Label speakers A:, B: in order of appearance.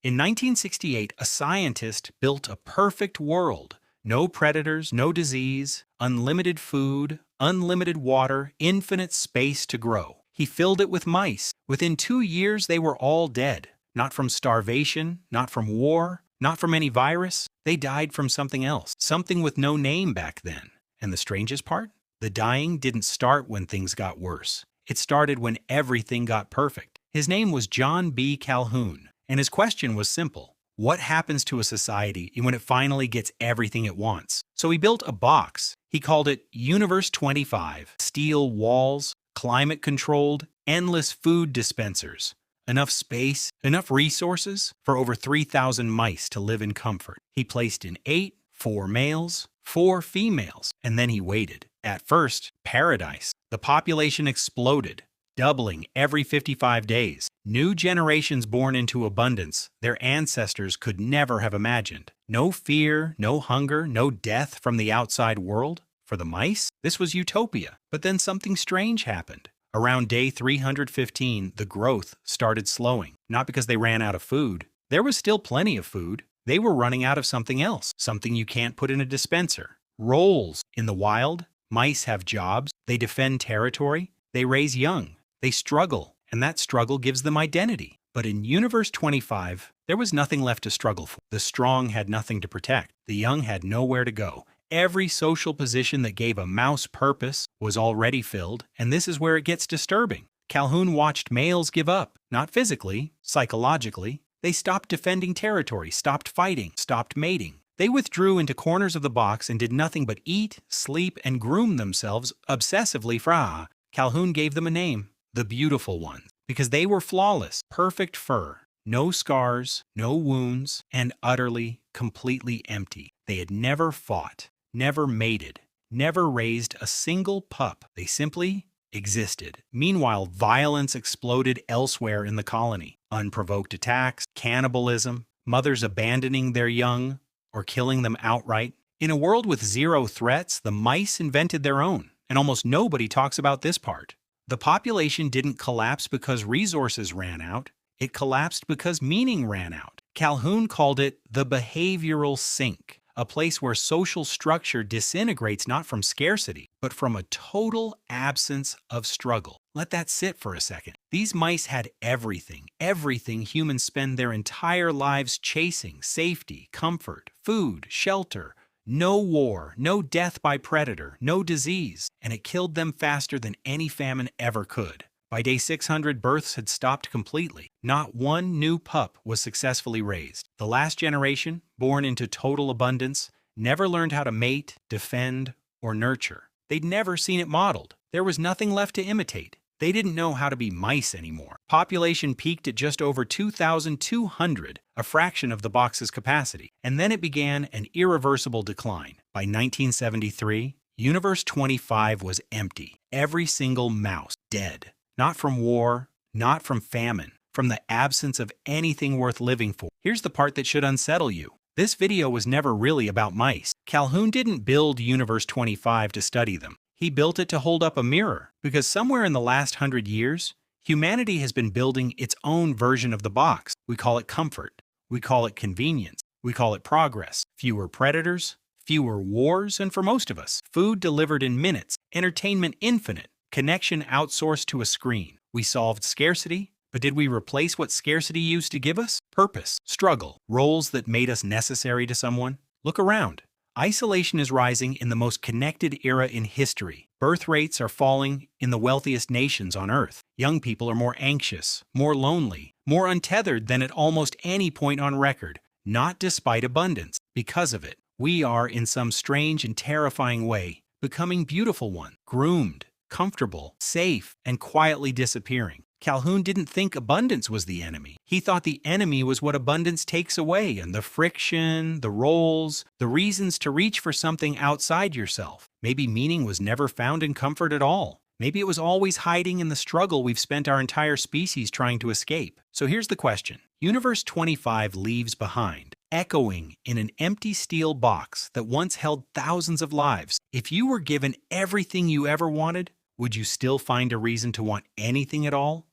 A: In 1968, a scientist built a perfect world. No predators, no disease, unlimited food, unlimited water, infinite space to grow. He filled it with mice. Within 2 years, they were all dead. Not from starvation, not from war, not from any virus. They died from something else, something with no name back then. And the strangest part? The dying didn't start when things got worse. It started when everything got perfect. His name was John B. Calhoun, and his question was simple. What happens to a society when it finally gets everything it wants? So he built a box. He called it Universe 25. Steel walls, climate-controlled, endless food dispensers. Enough space, enough resources for over 3,000 mice to live in comfort. He placed in 8, 4 males, 4 females, and then he waited. At first, paradise. The population exploded, doubling every 55 days. New generations born into abundance their ancestors could never have imagined. No fear, no hunger, no death from the outside world. For the mice, this was utopia. But then something strange happened. Around day 315, the growth started slowing. Not because they ran out of food. There was still plenty of food. They were running out of something else, something you can't put in a dispenser. Roles. In the wild, mice have jobs, they defend territory, they raise young, they struggle, and that struggle gives them identity. But in Universe 25, there was nothing left to struggle for. The strong had nothing to protect. The young had nowhere to go. Every social position that gave a mouse purpose was already filled, and this is where it gets disturbing. Calhoun watched males give up, not physically, psychologically. They stopped defending territory, stopped fighting, stopped mating. They withdrew into corners of the box and did nothing but eat, sleep, and groom themselves obsessively. Calhoun gave them a name, the Beautiful Ones, because they were flawless, perfect fur, no scars, no wounds, and utterly, completely empty. They had never fought, never mated, never raised a single pup. They simply existed. Meanwhile, violence exploded elsewhere in the colony. Unprovoked attacks, cannibalism, mothers abandoning their young, or killing them outright. In a world with zero threats, the mice invented their own, and almost nobody talks about this part. The population didn't collapse because resources ran out, it collapsed because meaning ran out. Calhoun called it the behavioral sink, a place where social structure disintegrates not from scarcity, but from a total absence of struggle. Let that sit for a second. These mice had everything humans spend their entire lives chasing: safety, comfort, food, shelter. No war, no death by predator, no disease, and it killed them faster than any famine ever could. By day 600, births had stopped completely. Not one new pup was successfully raised. The last generation, born into total abundance, never learned how to mate, defend, or nurture. They'd never seen it modeled. There was nothing left to imitate. They didn't know how to be mice anymore. Population peaked at just over 2,200, a fraction of the box's capacity. And then it began an irreversible decline. By 1973, Universe 25 was empty. Every single mouse dead. Not from war, not from famine, from the absence of anything worth living for. Here's the part that should unsettle you. This video was never really about mice. Calhoun didn't build Universe 25 to study them. He built it to hold up a mirror, because somewhere in the last 100 years, humanity has been building its own version of the box. We call it comfort. We call it convenience. We call it progress. Fewer predators, fewer wars, and for most of us, food delivered in minutes, entertainment infinite, connection outsourced to a screen. We solved scarcity, but did we replace what scarcity used to give us? Purpose, struggle, roles that made us necessary to someone? Look around. Isolation is rising in the most connected era in history. Birth rates are falling in the wealthiest nations on Earth. Young people are more anxious, more lonely, more untethered than at almost any point on record. Not despite abundance, because of it. We are, in some strange and terrifying way, becoming beautiful ones, groomed, comfortable, safe, and quietly disappearing. Calhoun didn't think abundance was the enemy. He thought the enemy was what abundance takes away, and the friction, the roles, the reasons to reach for something outside yourself. Maybe meaning was never found in comfort at all. Maybe it was always hiding in the struggle we've spent our entire species trying to escape. So here's the question. Universe 25 leaves behind, echoing in an empty steel box that once held thousands of lives. If you were given everything you ever wanted, would you still find a reason to want anything at all?